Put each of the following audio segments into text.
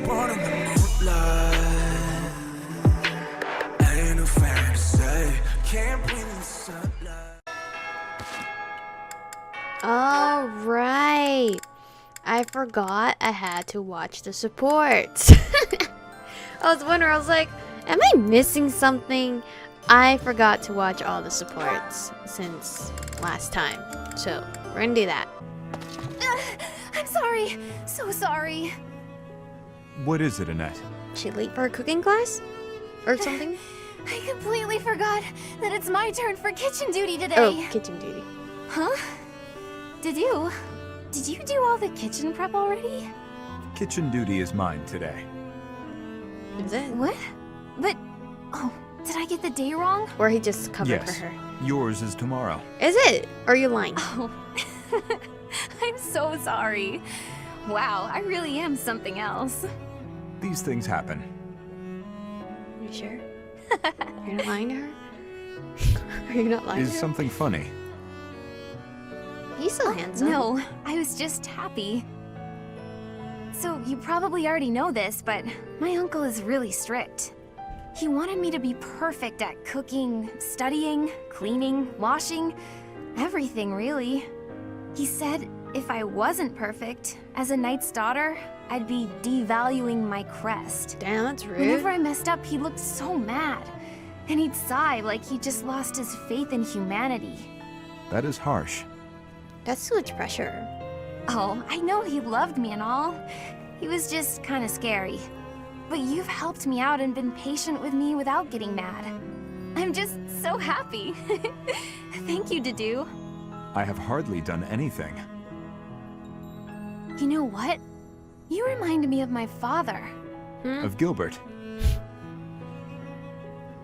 born in the moonlight. Ain't no fair to say. Can't breathe in the sunlight. All right. I forgot I had to watch the supports. I was wondering, I was like, am I missing something? I forgot to watch all the supports since last time. So, we're gonna do that. I'm sorry. So sorry. What is it, Annette? She late for a cooking class? Or something? I completely forgot that it's my turn for kitchen duty today. Oh, kitchen duty. Huh? Did you do all the kitchen prep already? Kitchen duty is mine today. Is it? What? But, oh, did I get the day wrong? Or he just covered Yes. for her. Yours is tomorrow. Is it? Or are you lying? Oh, I'm so sorry. Wow, I really am something else. These things happen. You sure? You're not lying to her? Are you not lying Is to her? something funny? He's so handsome. No, I was just happy. So, you probably already know this, but my uncle is really strict. He wanted me to be perfect at cooking, studying, cleaning, washing, everything really. He said if I wasn't perfect, as a knight's daughter, I'd be devaluing my crest. Damn, that's rude. Whenever I messed up, he looked so mad. And he'd sigh like he just lost his faith in humanity. That is harsh. That's too much pressure. Oh, I know he loved me and all. He was just kind of scary. But you've helped me out and been patient with me without getting mad. I'm just so happy. Thank you, Dedu. I have hardly done anything. You know what? You remind me of my father. Of Gilbert.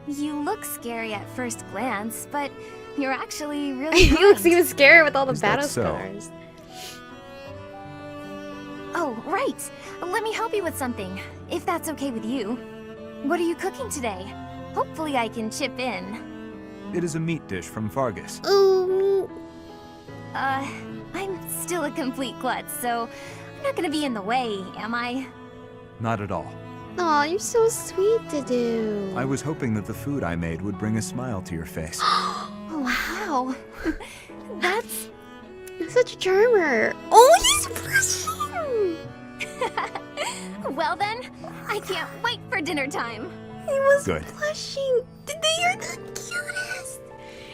You look scary at first glance, but you're actually really He looks kind. even scary with all the Is that battle so? scars. Oh, right. Let me help you with something, if that's okay with you. What are you cooking today? Hopefully I can chip in. It is a meat dish from Vargas. Ooh. I'm still a complete klutz, so I'm not gonna be in the way, am I? Not at all. Aw, you're so sweet to do. I was hoping that the food I made would bring a smile to your face. Wow. That's... You're such a charmer. Oh, he's blushing. Well then, I can't wait for dinner time. He was Good. blushing. You're the cutest.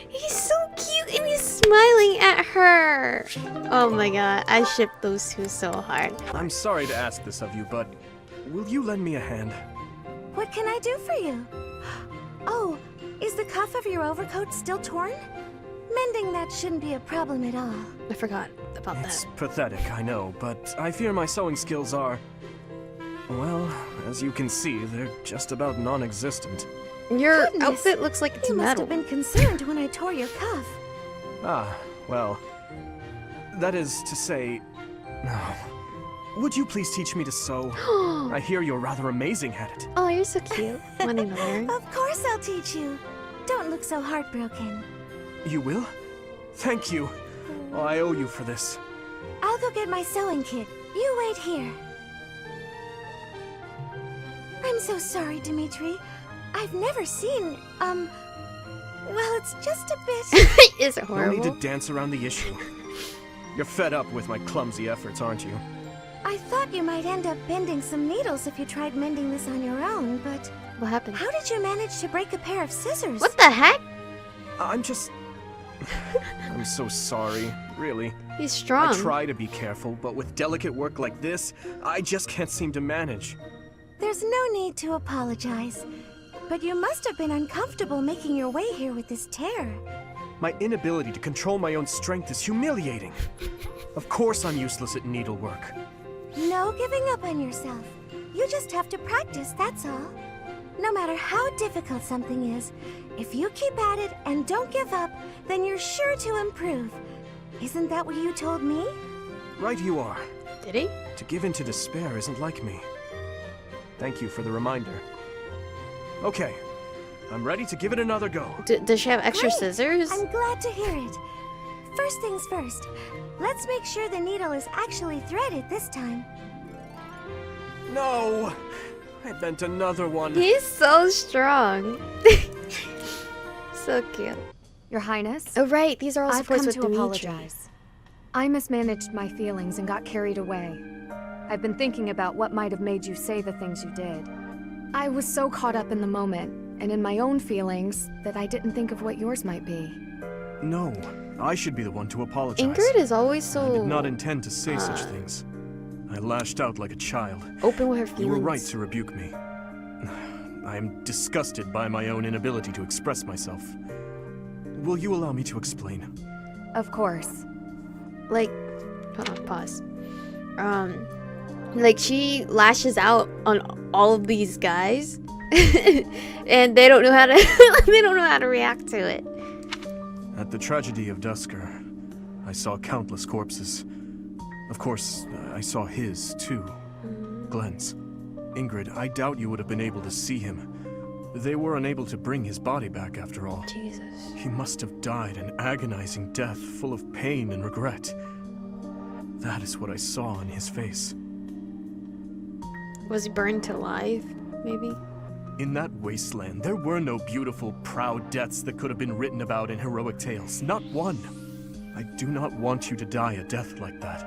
He's so cute and he's smiling at her. Oh my god, I ship those two so hard. I'm sorry to ask this of you, but will you lend me a hand? What can I do for you? Oh, is the cuff of your overcoat still torn? Mending that shouldn't be a problem at all. I forgot about It's that. pathetic, I know, but I fear my sewing skills are... Well, as you can see, they're just about non-existent. Your Goodness, outfit looks like it's You must metal. have been concerned when I tore your cuff. Ah, well... That is to say... No. Would you please teach me to sew? I hear you're rather amazing at it. Oh, you're so cute. Wanting to learn. Of course I'll teach you. Don't look so heartbroken. You will? Thank you. Oh, I owe you for this. I'll go get my sewing kit. You wait here. I'm so sorry, Dimitri. I've never seen, well, it's just a bit... Is it No need horrible? to dance around the issue. You're fed up with my clumsy efforts, aren't you? I thought you might end up bending some needles if you tried mending this on your own, but What happened? how did you manage to break a pair of scissors? What the heck? I'm just... I'm so sorry, really. He's strong. I try to be careful, but with delicate work like this, I just can't seem to manage. There's no need to apologize. But you must have been uncomfortable making your way here with this tear. My inability to control my own strength is humiliating. Of course I'm useless at needlework. No giving up on yourself. You just have to practice, that's all. No matter how difficult something is, if you keep at it and don't give up, then you're sure to improve. Isn't that what you told me? Right you are. Did he? To give in to despair isn't like me. Thank you for the reminder. Okay, I'm ready to give it another go. Does she have extra Great. scissors? I'm glad to hear it. First things first, let's make sure the needle is actually threaded this time. No! I bent another one. He's so strong. So cute. Your Highness, Oh right, these are all I've supports come with to Dimitri. apologize. I mismanaged my feelings and got carried away. I've been thinking about what might have made you say the things you did. I was so caught up in the moment, and in my own feelings, that I didn't think of what yours might be. No, I should be the one to apologize. Ingrid is always I did so not intend to say such things. I lashed out like a child. open with her feelings. You were right to rebuke me. I am disgusted by my own inability to express myself. Will you allow me to explain? Of course. Like, hold on, pause. Like she lashes out on all of these guys, and they don't know how to. They don't know how to react to it. At the tragedy of Dusker, I saw countless corpses. Of course, I saw his too. Glenn's. Ingrid, I doubt you would have been able to see him. They were unable to bring his body back after all. Jesus. He must have died an agonizing death, full of pain and regret. That is what I saw on his face. Was he burned alive? Maybe. In that wasteland, there were no beautiful, proud deaths that could have been written about in heroic tales. Not one. I do not want you to die a death like that.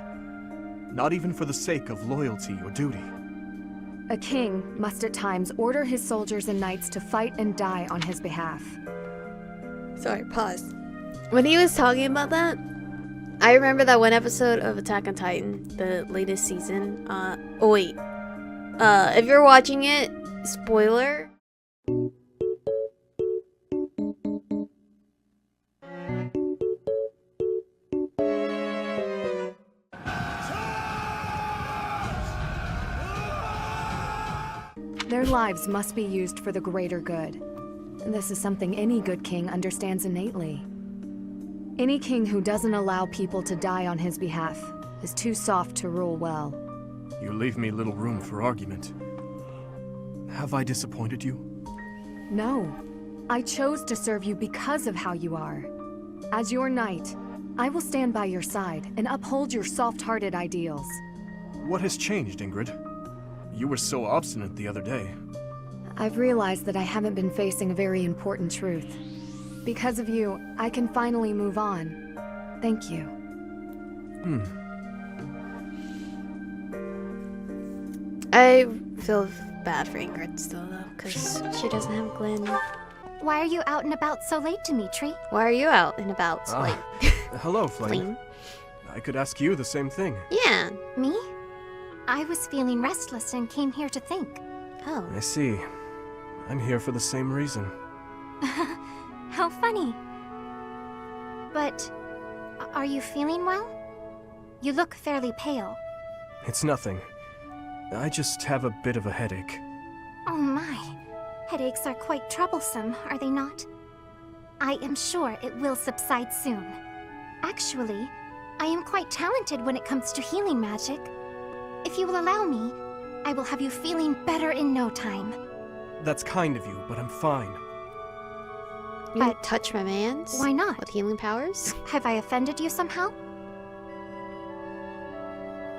Not even for the sake of loyalty or duty. A king must at times order his soldiers and knights to fight and die on his behalf. Sorry, pause. When he was talking about that, I remember that one episode of Attack on Titan, the latest season. Oh wait. If you're watching it, spoiler. Their lives must be used for the greater good. This is something any good king understands innately. Any king who doesn't allow people to die on his behalf is too soft to rule well. You leave me little room for argument. Have I disappointed you? No. I chose to serve you because of how you are. As your knight, I will stand by your side and uphold your soft-hearted ideals. What has changed, Ingrid? You were so obstinate the other day. I've realized that I haven't been facing a very important truth. Because of you, I can finally move on. Thank you. I feel bad for Ingrid still though, because she doesn't have Glenn. Why are you out and about so late, Dimitri? Why are you out and about? Ah, Like, Hello, Flame. Flame? I could ask you the same thing. Yeah. Me? I was feeling restless and came here to think. Oh. I see. I'm here for the same reason. How funny. But, are you feeling well? You look fairly pale. It's nothing. I just have a bit of a headache. Oh my. Headaches are quite troublesome, are they not? I am sure it will subside soon. Actually, I am quite talented when it comes to healing magic. If you will allow me, I will have you feeling better in no time. That's kind of you, but I'm fine. You But touch my mans? why not? With healing powers? Have I offended you somehow?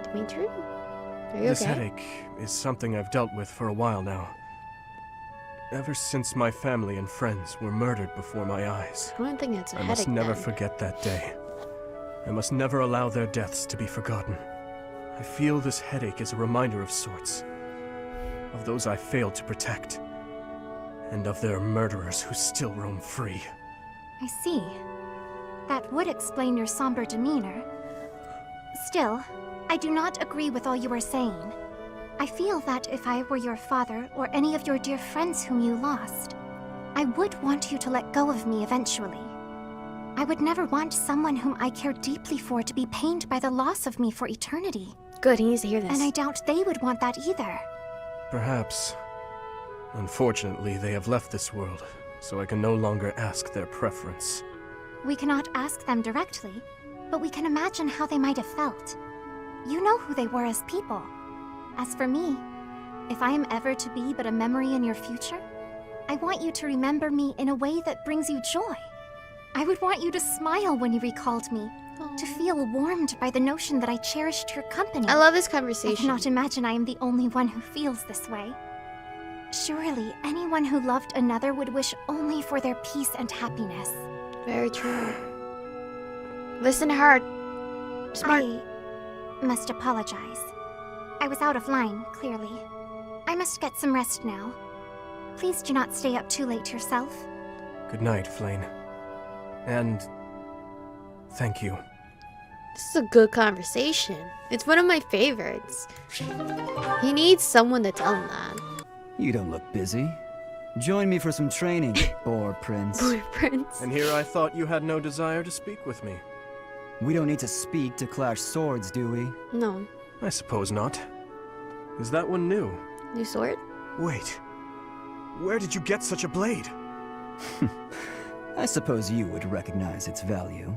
Dimitri? Are you This okay? headache is something I've dealt with for a while now. Ever since my family and friends were murdered before my eyes. I don't think it's a I headache must never then. forget that day. I must never allow their deaths to be forgotten. I feel this headache is a reminder of sorts. Of those I failed to protect. And of their murderers who still roam free. I see. That would explain your somber demeanor. Still, I do not agree with all you are saying. I feel that if I were your father or any of your dear friends whom you lost, I would want you to let go of me eventually. I would never want someone whom I care deeply for to be pained by the loss of me for eternity. Good, he needs to hear this. And I doubt they would want that either. Perhaps. Unfortunately, they have left this world, so I can no longer ask their preference. We cannot ask them directly, but we can imagine how they might have felt. You know who they were as people. As for me, if I am ever to be but a memory in your future, I want you to remember me in a way that brings you joy. I would want you to smile when you recalled me. To feel warmed by the notion that I cherished your company. I love this I conversation. cannot imagine I am the only one who feels this way. Surely, anyone who loved another would wish only for their peace and happiness. Very true. Listen to her. Smart. I must apologize. I was out of line, clearly. I must get some rest now. Please do not stay up too late yourself. Good night, Flane. And thank you. This is a good conversation. It's one of my favorites. He needs someone to tell him that. You don't look busy. Join me for some training, Boar Prince. Boy, Prince. And here I thought you had no desire to speak with me. We don't need to speak to clash swords, do we? No. I suppose not. Is that one new? New sword? Wait. Where did you get such a blade? I suppose you would recognize its value.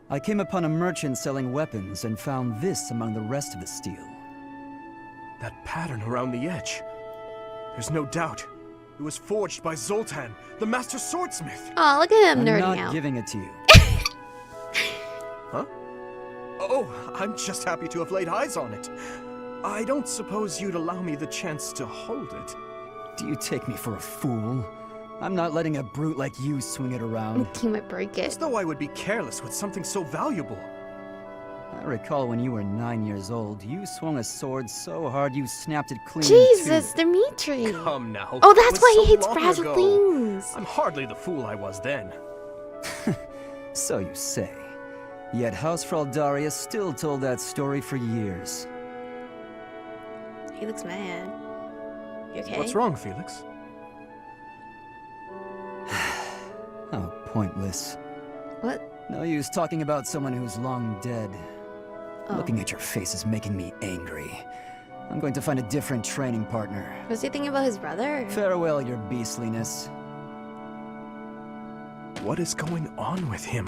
I came upon a merchant selling weapons and found this among the rest of the steel. That pattern around the edge. There's no doubt. It was forged by Zoltan, the master swordsmith. Oh, look at him I'm nerding not out. giving it to you. Huh? Oh, I'm just happy to have laid eyes on it. I don't suppose you'd allow me the chance to hold it. Do you take me for a fool? I'm not letting a brute like you swing it around. He might break As it. though I would be careless with something so valuable. I recall when you were 9 years old, you swung a sword so hard you snapped it clean in Jesus, two. Dimitri. Come now. Oh, it that's was why he so hates long fragile ago. things. I'm hardly the fool I was then. So you say. Yet Hausfrau Darius still told that story for years. He looks mad. You okay? What's wrong, Felix? How pointless. What? No use talking about someone who's long dead. Oh. Looking at your face is making me angry. I'm going to find a different training partner. Was he thinking about his brother? Farewell, your beastliness. What is going on with him?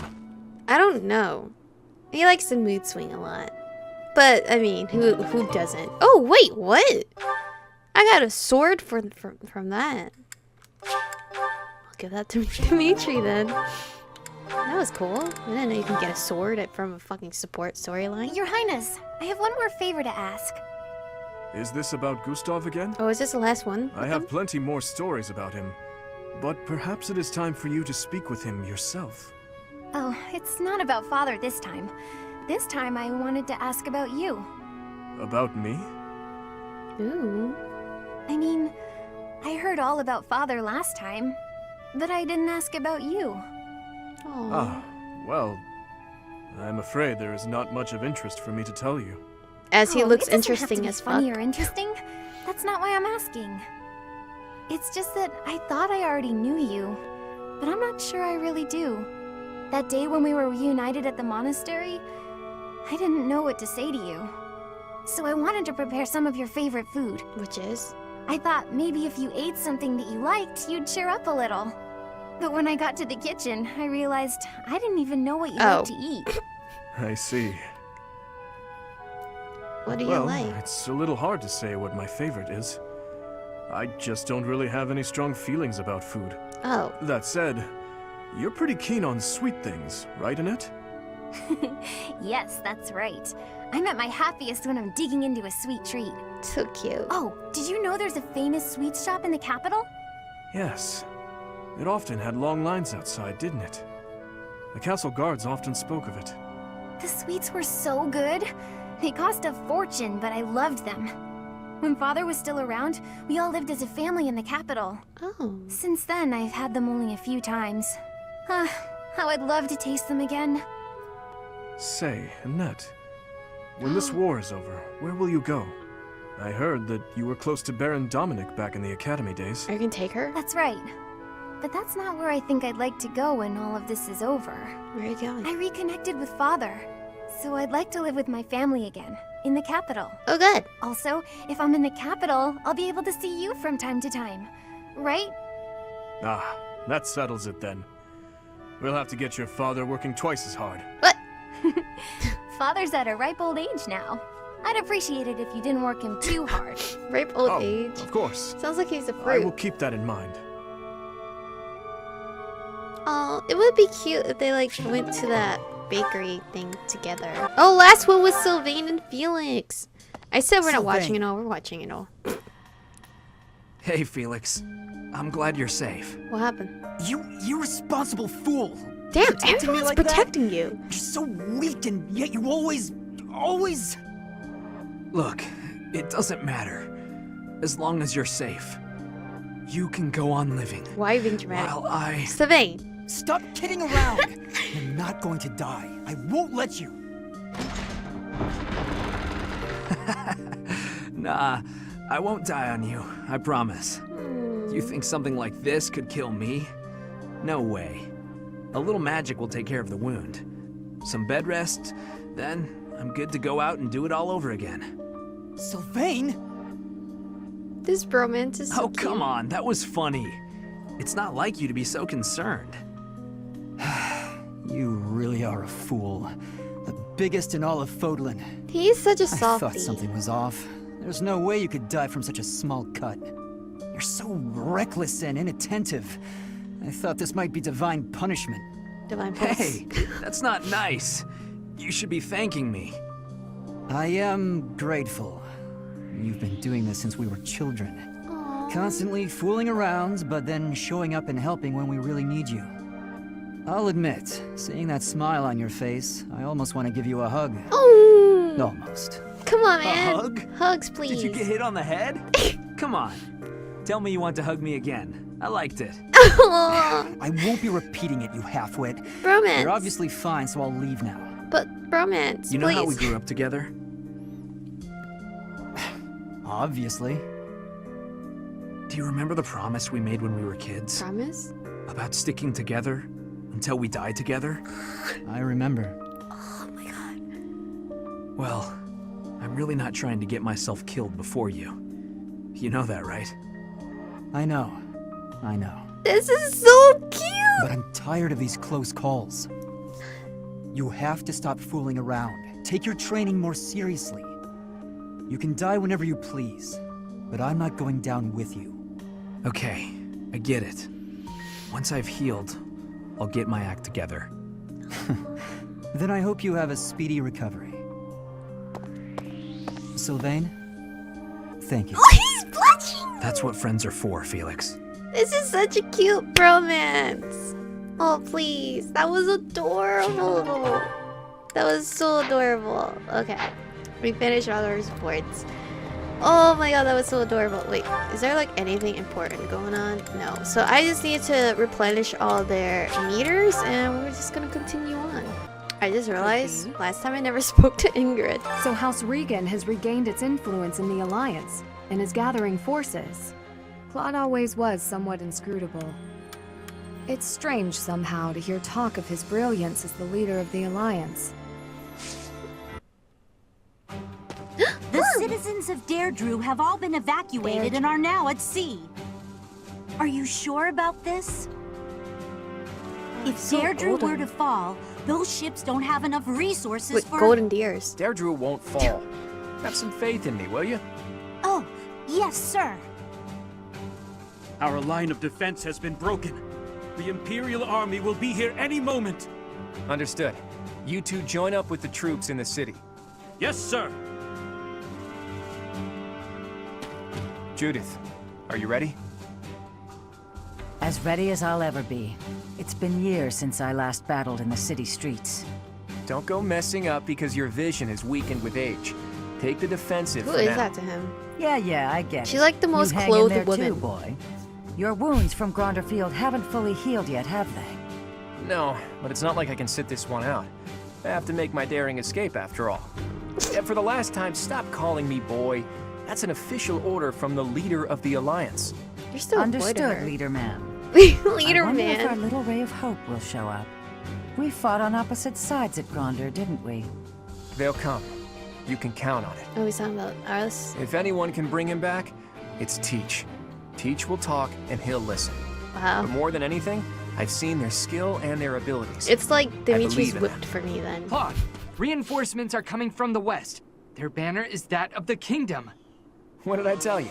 I don't know. He likes to mood swing a lot. But, I mean, who doesn't? Oh, wait, what? I got a sword from that. I'll give that to Dimitri then. That was cool. I didn't know you can get a sword from a fucking support storyline. Your Highness, I have one more favor to ask. Is this about Gustav again? Oh, is this the last one? I have plenty more stories about him. But perhaps it is time for you to speak with him yourself. Oh, it's not about Father this time. This time I wanted to ask about you. About me? Ooh. I mean, I heard all about Father last time, but I didn't ask about you. Aw. Ah, well, I'm afraid there is not much of interest for me to tell you. As he Oh, looks it doesn't have to interesting be as fuck. funny or interesting. That's not why I'm asking. It's just that I thought I already knew you, but I'm not sure I really do. That day when we were reunited at the monastery, I didn't know what to say to you. So I wanted to prepare some of your favorite food. Which is? I thought maybe if you ate something that you liked, you'd cheer up a little. But when I got to the kitchen, I realized I didn't even know what you like to eat. I see. What do you Well, like? it's a little hard to say what my favorite is. I just don't really have any strong feelings about food. Oh. That said, you're pretty keen on sweet things, right, Annette? Yes, that's right. I'm at my happiest when I'm digging into a sweet treat. So cute. Oh, did you know there's a famous sweet shop in the capital? Yes. It often had long lines outside, didn't it? The castle guards often spoke of it. The sweets were so good. They cost a fortune, but I loved them. When Father was still around, we all lived as a family in the capital. Oh. Since then, I've had them only a few times. How I'd love to taste them again. Say, Annette, when this war is over, where will you go? I heard that you were close to Baron Dominic back in the academy days. Are you gonna take her? That's right. But that's not where I think I'd like to go when all of this is over. Where are you going? I reconnected with Father, so I'd like to live with my family again, in the capital. Oh, good. Also, if I'm in the capital, I'll be able to see you from time to time. Right? Ah, that settles it then. We'll have to get your father working twice as hard. What? Father's at a ripe old age now. I'd appreciate it if you didn't work him too hard. Rape old Oh, age. of course. Sounds like he's a I fruit. will keep that in mind. Oh, It would be cute if they like went to that bakery thing together. Oh, last one was Sylvain and Felix. I said we're not watching it all. We're watching it all. Hey, Felix. I'm glad you're safe. What happened? You irresponsible fool! Damn, Protecting me everyone's like that? protecting you. You're so weak and yet you always... Look, it doesn't matter. As long as you're safe. You can go on living. Why are you being dramatic? While I... Sylvain. Stop kidding around! You're not going to die. I won't let you. Nah, I won't die on you. I promise. You think something like this could kill me? No way. A little magic will take care of the wound. Some bed rest, then I'm good to go out and do it all over again. Sylvain? This bromance is so cute. Come on, that was funny. It's not like you to be so concerned. You really are a fool. The biggest in all of Fodlan. He's such a I softie. thought something was off. There's no way you could die from such a small cut. You're so reckless and inattentive. I thought this might be divine punishment. Divine Hey, that's not nice. You should be thanking me. I am grateful. You've been doing this since we were children. Aww. Constantly fooling around, but then showing up and helping when we really need you. I'll admit, seeing that smile on your face, I almost want to give you a hug. Oh. Almost. Come on, man. hug? Hugs, please. Did you get hit on the head? Come on. Tell me you want to hug me again. I liked it. Aw. I won't be repeating it, you half-wit. Bromance. You're obviously fine, so I'll leave now. But bromance, You know please. how we grew up together? Obviously. Do you remember the promise we made when we were kids? Promise? About sticking together until we die together? I remember. Oh my god. Well, I'm really not trying to get myself killed before you. You know that, right? I know. I know. This is so cute. But I'm tired of these close calls. You have to stop fooling around. Take your training more seriously. You can die whenever you please, but I'm not going down with you. Okay, I get it. Once I've healed, I'll get my act together. Then I hope you have a speedy recovery. Sylvain, thank you. Oh, he's blushing. That's what friends are for, Felix. This is such a cute bromance. Oh, please. That was adorable. That was so adorable. Okay. We finished all our sports. Oh my god, that was so adorable. Wait, is there like anything important going on? No. So I just need to replenish all their meters and we're just gonna continue on. I just realized last time I never spoke to Ingrid. So House Regan has regained its influence in the Alliance and is gathering forces. Claude always was somewhat inscrutable. It's strange somehow to hear talk of his brilliance as the leader of the Alliance. The citizens of Deirdre have all been evacuated and are now at sea. Are you sure about this? If so Deirdre were golden. to fall, those ships don't have enough resources With for... golden deers. Deirdre won't fall. Have some faith in me, will you? Oh, yes, sir. Our line of defense has been broken. The Imperial Army will be here any moment. Understood. You two join up with the troops in the city. Yes, sir. Judith, are you ready? As ready as I'll ever be. It's been years since I last battled in the city streets. Don't go messing up because your vision is weakened with age. Take the defensive Who for is now. that to him? Yeah, I get it. She's like the most you hang clothed in there woman. too, boy. Your wounds from Gronderfield haven't fully healed yet, have they? No, but it's not like I can sit this one out. I have to make my daring escape after all. Yeah, for the last time, stop calling me boy. That's an official order from the leader of the Alliance. You're still a boy to Understood, her. leader man. Leader I wonder if our man. little ray of hope will show up. We fought on opposite sides at Gronder, didn't we? They'll come. You can count on it. Oh, he's talking about us. If anyone can bring him back, it's Teach. Teach will talk and he'll listen. Wow. But more than anything, I've seen their skill and their abilities. It's like I Dimitri's believe in whipped them. for me then. Claude, reinforcements are coming from the west. Their banner is that of the kingdom. What did I tell you?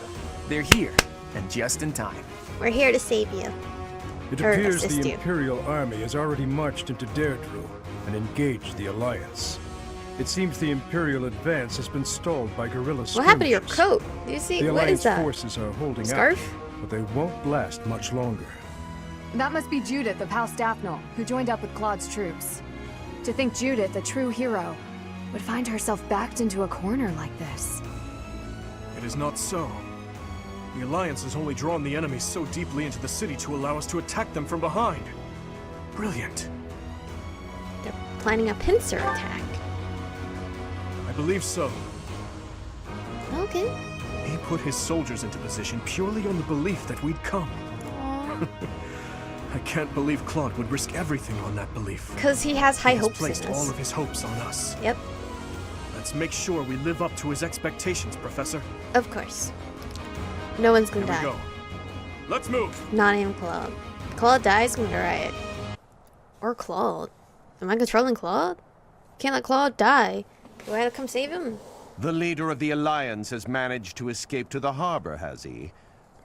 They're here, and just in time. We're here to save you. It Or appears assist the you. Imperial Army has already marched into Deirdre and engaged the Alliance. It seems the Imperial advance has been stalled by guerrilla skirmishes. What happened to your coat? Do you see? The What is Alliance that? forces are holding Scarf? out, but they won't last much longer. That must be Judith of House Daphne, who joined up with Claude's troops. To think Judith, a true hero, would find herself backed into a corner like this. It is not so. The Alliance has only drawn the enemies so deeply into the city to allow us to attack them from behind. Brilliant. They're planning a pincer attack. I believe so. Okay. He put his soldiers into position purely on the belief that we'd come. I can't believe Claude would risk everything on that belief. Because he has high He has hopes placed in us. all of his hopes on us. Yep, Let's make sure we live up to his expectations, Professor. of course. No one's gonna Here we die. go. Let's move. Not even Claude. Claude dies, I'm gonna riot. Or Claude. Am I controlling Claude? Can't let Claude die. Do I have to come save him? The leader of the Alliance has managed to escape to the harbor, has he?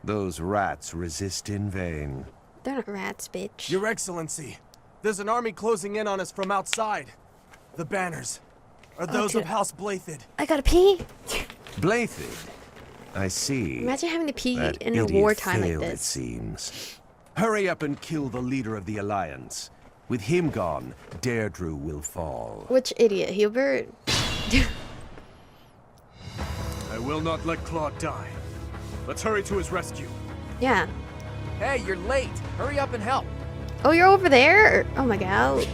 Those rats resist in vain. They're not rats, bitch. Your Excellency, there's an army closing in on us from outside. The banners are those dude. of House Blathid. I gotta pee. Blathid? I see. Imagine having to pee That in a idiot wartime like failed, it this. seems. Hurry up and kill the leader of the Alliance. With him gone, Deirdre will fall. Which idiot? Hubert? I will not let Claude die. Let's hurry to his rescue. Yeah. Hey, you're late. Hurry up and help. Oh, you're over there? Oh my god.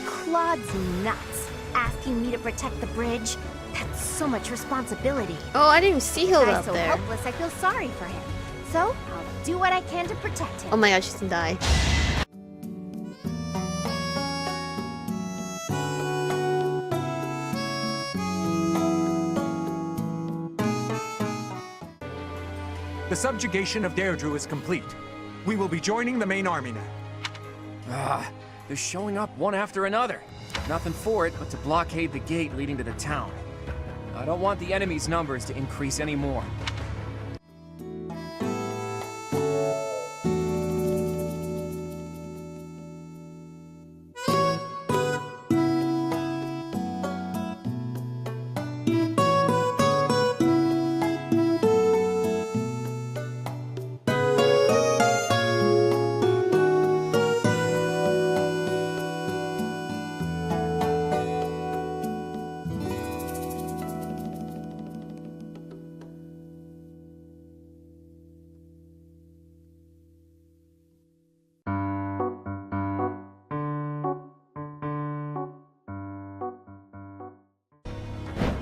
Claude's nuts. Asking me to protect the bridge. That's so much responsibility. Oh, I didn't even see Hilda Guy's up so there. helpless, I feel sorry for him. So, I'll do what I can to protect him. Oh my god, she's gonna die. The subjugation of Deirdre is complete. We will be joining the main army now. Ah, they're showing up one after another. Nothing for it but to blockade the gate leading to the town. I don't want the enemy's numbers to increase anymore.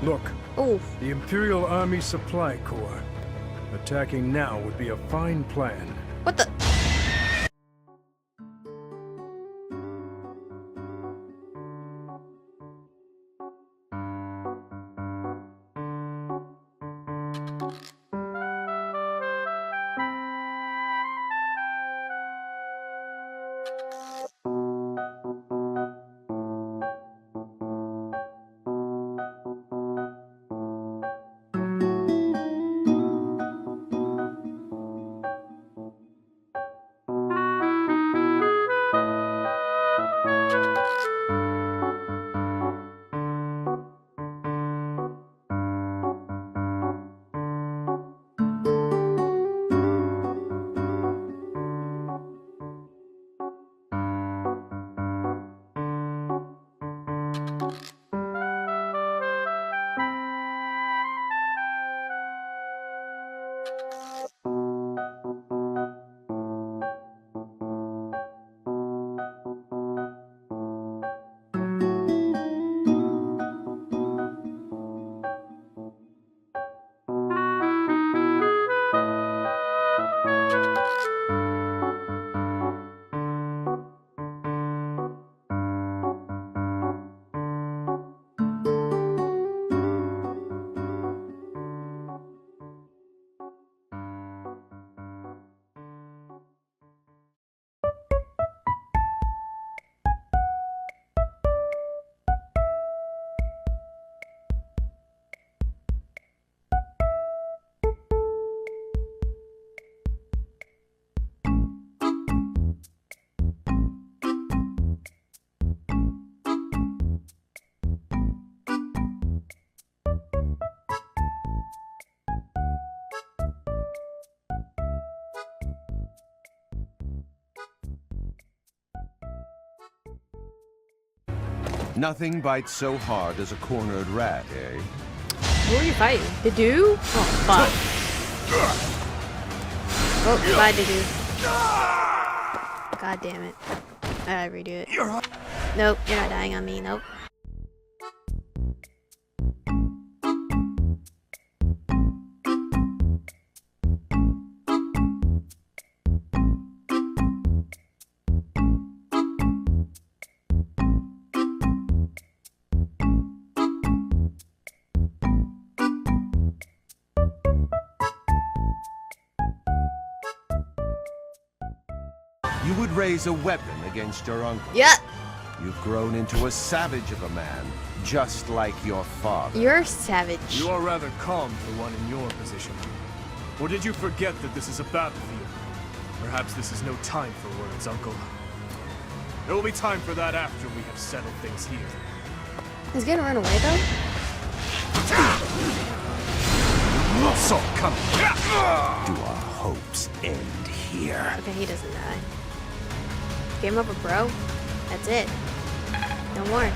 Look, Oof. the Imperial Army Supply Corps. Attacking now would be a fine plan. What the? Nothing bites so hard as a cornered rat, eh? Who are you fighting? The dude? Oh, fuck. Oh, goodbye, the dude. God damn it. I gotta redo it. Nope, you're not dying on me. Nope. You would raise a weapon against your uncle. Yeah. You've grown into a savage of a man, just like your father. You're savage. You are rather calm for one in your position. Or did you forget that this is a battlefield? Perhaps this is no time for words, Uncle. There will be time for that after we have settled things here. He's gonna run away though? So come. Do our hopes end here? Okay, he doesn't die. Game over, bro. That's it. No more.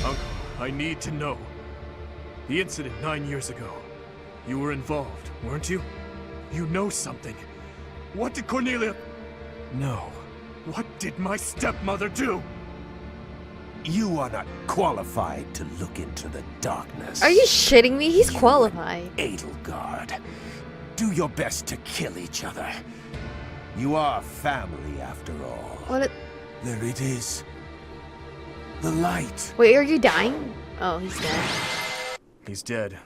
Uncle, I need to know. The incident 9 years ago. You were involved, weren't you? You know something. What did Cornelia... No. What did my stepmother do? You are not qualified to look into the darkness. Are you shitting me? He's qualified. Edelgard, do your best to kill each other. You are family after all. What? There it is. The light. Wait, are you dying? Oh, he's dead. He's dead.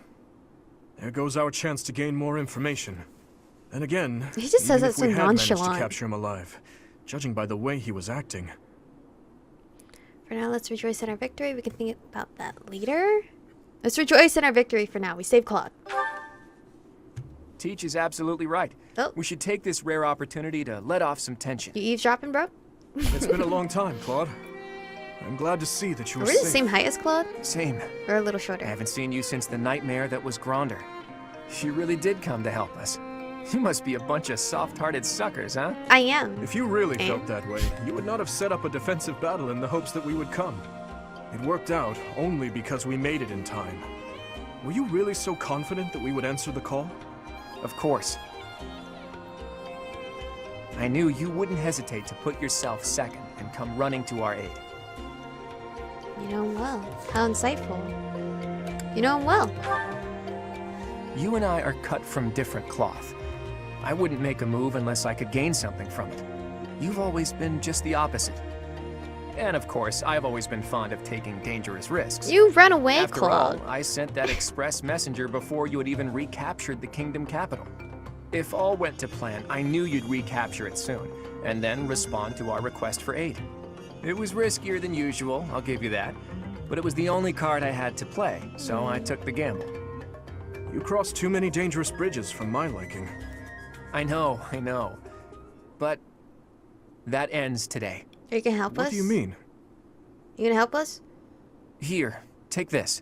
There goes our chance to gain more information. And again, He just says even that if so we had managed nonchalant. to capture him alive, judging by the way he was acting. For now, let's rejoice in our victory. We can think about that later. Let's rejoice in our victory for now. We saved Claude. Teach is absolutely right. Oh. We should take this rare opportunity to let off some tension. You eavesdropping, bro? It's been a long time, Claude. I'm glad to see that you Are were we the safe. same height as Claude? Same. Or a little shorter? I haven't seen you since the nightmare that was Gronder. She really did come to help us. You must be a bunch of soft-hearted suckers, huh? I am. If you really felt that way, you would not have set up a defensive battle in the hopes that we would come. It worked out only because we made it in time. Were you really so confident that we would answer the call? Of course. I knew you wouldn't hesitate to put yourself second and come running to our aid. You know him well. How insightful. You know him well. You and I are cut from different cloth. I wouldn't make a move unless I could gain something from it. You've always been just the opposite. And of course, I've always been fond of taking dangerous risks. You ran away, After Claude. all, I sent that express messenger before you had even recaptured the kingdom capital. If all went to plan, I knew you'd recapture it soon, and then respond to our request for aid. It was riskier than usual, I'll give you that, but it was the only card I had to play, so I took the gamble. You crossed too many dangerous bridges for my liking. I know. But that ends today. Are you gonna help us? What do you mean? You gonna help us? Here, take this.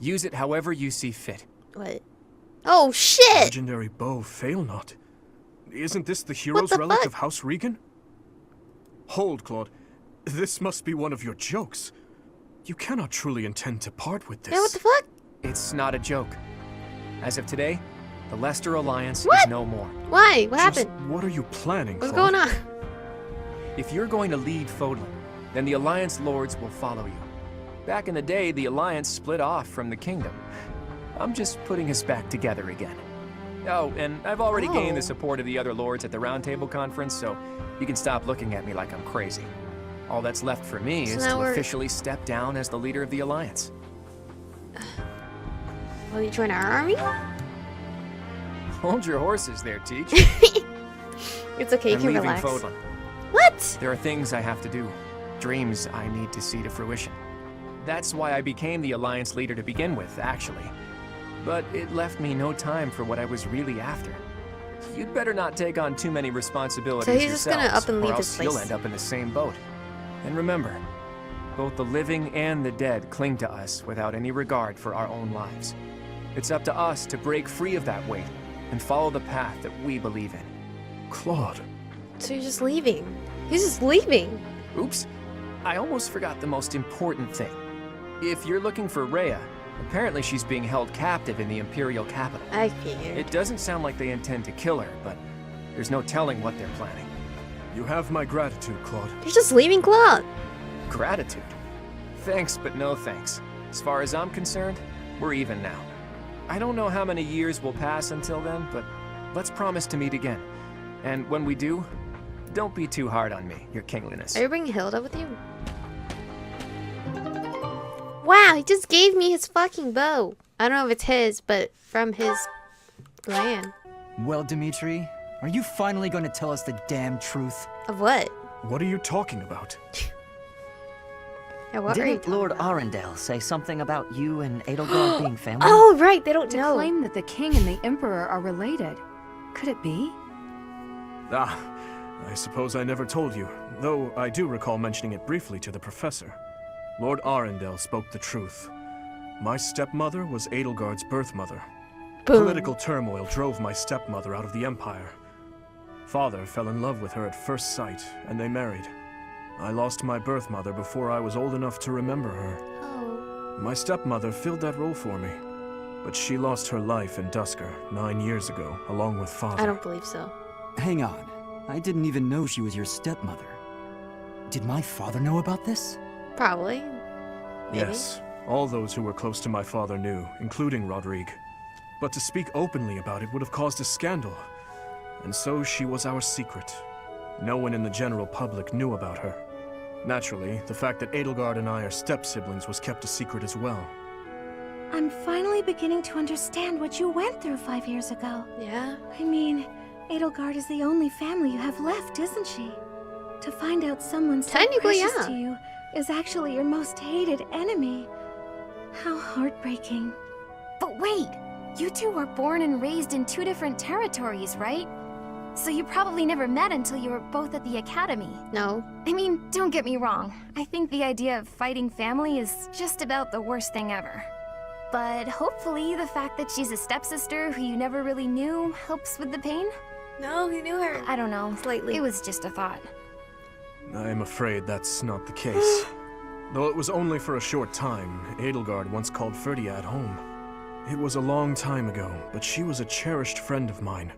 Use it however you see fit. What? Oh, shit! Legendary bow, fail not. Isn't this the hero's relic fuck? of House Regan? Hold, Claude. This must be one of your jokes. You cannot truly intend to part with this. Yeah, what the fuck? It's not a joke. As of today, the Leicester Alliance What? is no more. Why? What Just happened? what are you planning, What's Claude? going on? If you're going to lead Fodlan, then the Alliance lords will follow you. Back in the day, the Alliance split off from the kingdom. I'm just putting us back together again. Oh, and I've already gained the support of the other lords at the Roundtable Conference, so you can stop looking at me like I'm crazy. All that's left for me So is now to we're- officially step down as the leader of the Alliance. Will you join our army? Hold your horses there, Teach. It's okay, you I'm can leaving relax. Fodlan. What? There are things I have to do, dreams I need to see to fruition. That's why I became the Alliance leader to begin with, actually. But it left me no time for what I was really after. You'd better not take on too many responsibilities So he's just gonna yourselves, up and or leave else this you'll place. end up in the same boat. And remember, both the living and the dead cling to us without any regard for our own lives. It's up to us to break free of that weight and follow the path that we believe in. Claude. So you're just leaving. He's just leaving. Oops. I almost forgot the most important thing. If you're looking for Rhea, apparently she's being held captive in the Imperial capital. I figured. It doesn't sound like they intend to kill her, but there's no telling what they're planning. You have my gratitude, Claude. You're just leaving Claude. Gratitude? Thanks, but no thanks. As far as I'm concerned, we're even now. I don't know how many years will pass until then, but let's promise to meet again. And when we do, don't be too hard on me, your kingliness. Are you bringing Hilda with you? Wow, he just gave me his fucking bow. I don't know if it's his, but from his land. Well, Dimitri, are you finally going to tell us the damn truth? Of what? What are you talking about? Yeah, what are you Didn't Lord Arundel say something about you and Edelgard being family? Oh, right, they don't to know. claim that the king and the emperor are related. Could it be? Ah, I suppose I never told you, though I do recall mentioning it briefly to the professor. Lord Arundel spoke the truth. My stepmother was Edelgard's birth mother. Boom. Political turmoil drove my stepmother out of the Empire. Father fell in love with her at first sight, and they married. I lost my birth mother before I was old enough to remember her. Oh. My stepmother filled that role for me, but she lost her life in Duscur 9 years ago, along with Father. I don't believe so. Hang on. I didn't even know she was your stepmother. Did my father know about this? Probably. Maybe. Yes, all those who were close to my father knew, including Rodrigue. But to speak openly about it would have caused a scandal. And so she was our secret. No one in the general public knew about her. Naturally, the fact that Edelgard and I are step-siblings was kept a secret as well. I'm finally beginning to understand what you went through 5 years ago. Yeah? I mean, Edelgard is the only family you have left, isn't she? To find out someone so Technically, precious yeah. to you is actually your most hated enemy. How heartbreaking. But wait! You two were born and raised in 2 different territories, right? So you probably never met until you were both at the academy. No. I mean, don't get me wrong. I think the idea of fighting family is just about the worst thing ever. But hopefully the fact that she's a stepsister who you never really knew helps with the pain? No, he knew her. I don't know. Slightly. It was just a thought. I'm afraid that's not the case. Though it was only for a short time, Edelgard once called Ferdiad home. It was a long time ago, but she was a cherished friend of mine.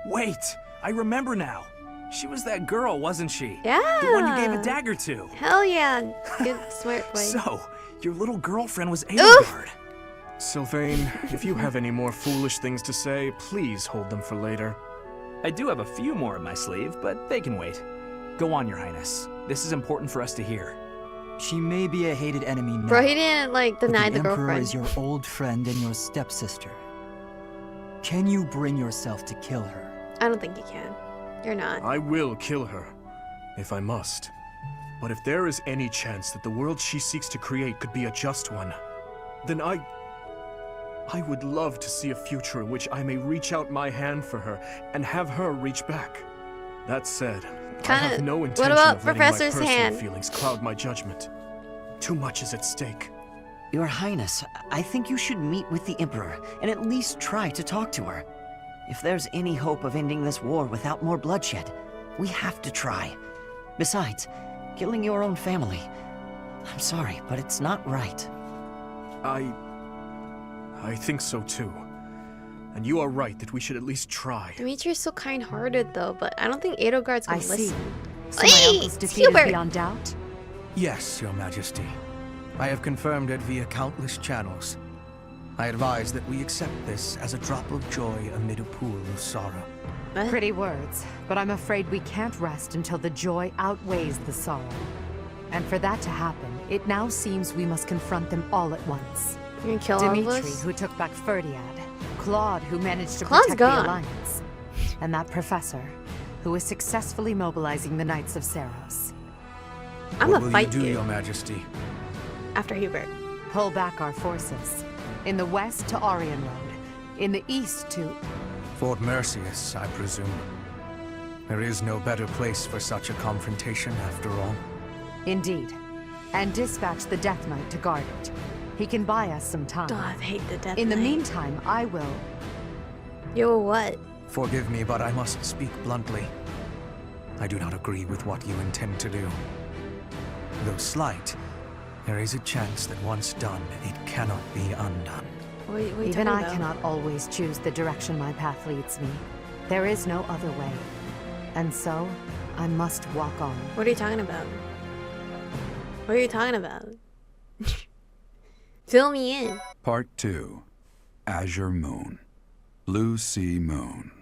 Wait, I remember now. She was that girl, wasn't she? Yeah. The one you gave a dagger to. Hell yeah. Good, smart boy. So, your little girlfriend was Edelgard. Sylvain, if you have any more foolish things to say, please hold them for later. I do have a few more in my sleeve, but they can wait. Go on, Your Highness. This is important for us to hear. She may be a hated enemy now. Bro, he didn't, like, deny the Emperor girlfriend. is your old friend and your stepsister. Can you bring yourself to kill her? I don't think you can. You're not. I will kill her, if I must. But if there is any chance that the world she seeks to create could be a just one, then I would love to see a future in which I may reach out my hand for her and have her reach back. That said, I have no intention about of letting my Professor's personal hand? feelings cloud my judgment. Too much is at stake. Your Highness, I think you should meet with the Emperor and at least try to talk to her. If there's any hope of ending this war without more bloodshed, we have to try. Besides, killing your own family, I'm sorry, but it's not right. I think so too. And you are right that we should at least try. Dimitri's so kind-hearted, though, but I don't think Edelgard's gonna I see. listen. So my uncle's defeated Hubert! beyond doubt? Yes, Your Majesty. I have confirmed it via countless channels. I advise that we accept this as a drop of joy amid a pool of sorrow. Pretty words, but I'm afraid we can't rest until the joy outweighs the sorrow. And for that to happen, it now seems we must confront them all at once. You're gonna kill all of Dimitri, us? who took back Ferdiad, Claude, who managed to Claude's protect gone. the Alliance, and that professor, who is successfully mobilizing the Knights of Seros. I'm What gonna will fight you do, you. Your Majesty? After Hubert. Pull back our forces. In the west to Orion Road. In the east to... Fort Mercius, I presume. There is no better place for such a confrontation, after all. Indeed. And dispatch the Death Knight to guard it. He can buy us some time. Oh, I hate the Death In the Knight. meantime, I will... You will what? Forgive me, but I must speak bluntly. I do not agree with what you intend to do. Though slight, There is a chance that once done, it cannot be undone. What are you Even talking I about? cannot always choose the direction my path leads me. There is no other way. And so, I must walk on. What are you talking about? What are you talking about? Fill me in. Part 2. Azure Moon. Blue Sea Moon.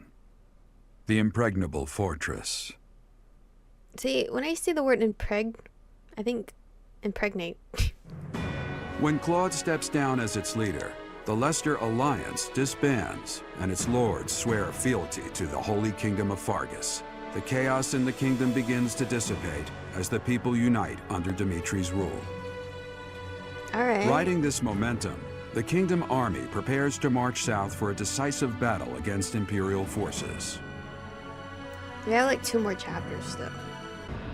The Impregnable Fortress. See, when I see the word I think impregnate. When Claude steps down as its leader, the Leicester Alliance disbands, and its lords swear fealty to the Holy Kingdom of Fargus. The chaos in the kingdom begins to dissipate as the people unite under Dimitri's rule. Alright. Riding this momentum, the Kingdom Army prepares to march south for a decisive battle against Imperial forces. We have like 2 more chapters though.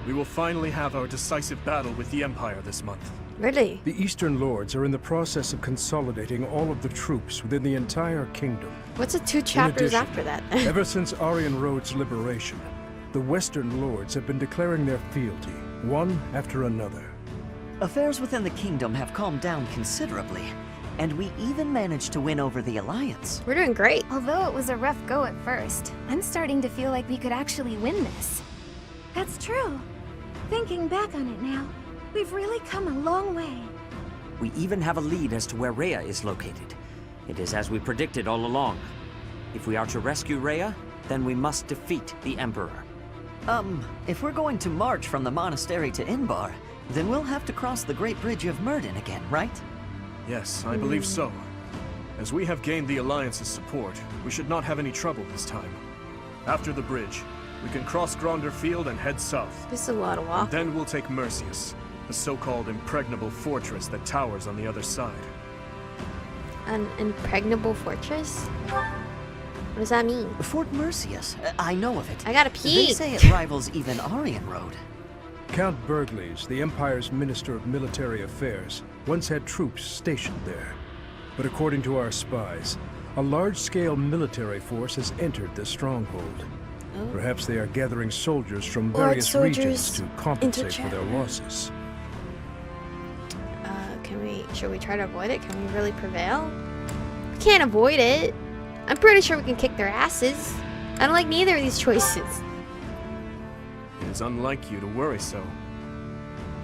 We will finally have our decisive battle with the Empire this month. Really? The Eastern Lords are in the process of consolidating all of the troops within the entire kingdom. What's the 2 chapters after that? Ever since Aryan Road's liberation, the Western Lords have been declaring their fealty, one after another. Affairs within the kingdom have calmed down considerably, and we even managed to win over the Alliance. We're doing great. Although it was a rough go at first, I'm starting to feel like we could actually win this. That's true. Thinking back on it now, we've really come a long way. We even have a lead as to where Rhea is located. It is as we predicted all along. If we are to rescue Rhea, then we must defeat the Emperor. If we're going to march from the monastery to Inbar, then we'll have to cross the Great Bridge of Myrddin again, right? Yes, I believe so. As we have gained the Alliance's support, we should not have any trouble this time. After the bridge, we can cross Gronder Field and head south. This is a lot of walk. And then we'll take Mercius, the so-called impregnable fortress that towers on the other side. An impregnable fortress? What does that mean? Fort Mercius. I know of it. I gotta pee. They say it rivals even Aryan Road. Count Burgleys, the Empire's Minister of Military Affairs, once had troops stationed there. But according to our spies, a large-scale military force has entered the stronghold. Oh. Perhaps they are gathering soldiers from Lord various soldiers regions to compensate for their interchat. losses. Should we try to avoid it? Can we really prevail? We can't avoid it. I'm pretty sure we can kick their asses. I don't like neither of these choices. It is unlike you to worry so.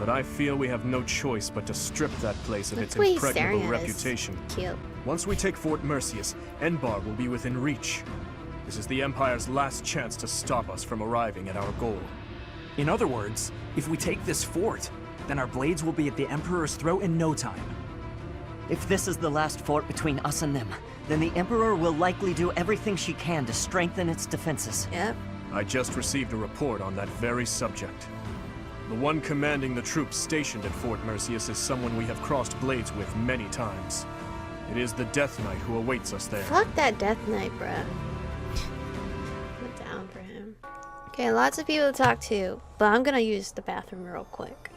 But I feel we have no choice but to strip that place of That's its why he's staring impregnable at us. reputation. Cute. Once we take Fort Mercius, Enbar will be within reach. This is the Empire's last chance to stop us from arriving at our goal. In other words, if we take this fort, then our blades will be at the Emperor's throat in no time. If this is the last fort between us and them, then the Emperor will likely do everything she can to strengthen its defenses. Yep. I just received a report on that very subject. The one commanding the troops stationed at Fort Mercius is someone we have crossed blades with many times. It is the Death Knight who awaits us there. Fuck that Death Knight, bruh. I'm down for him. Okay, lots of people to talk to, but I'm gonna use the bathroom real quick.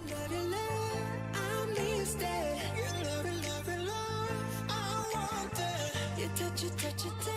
You touch it,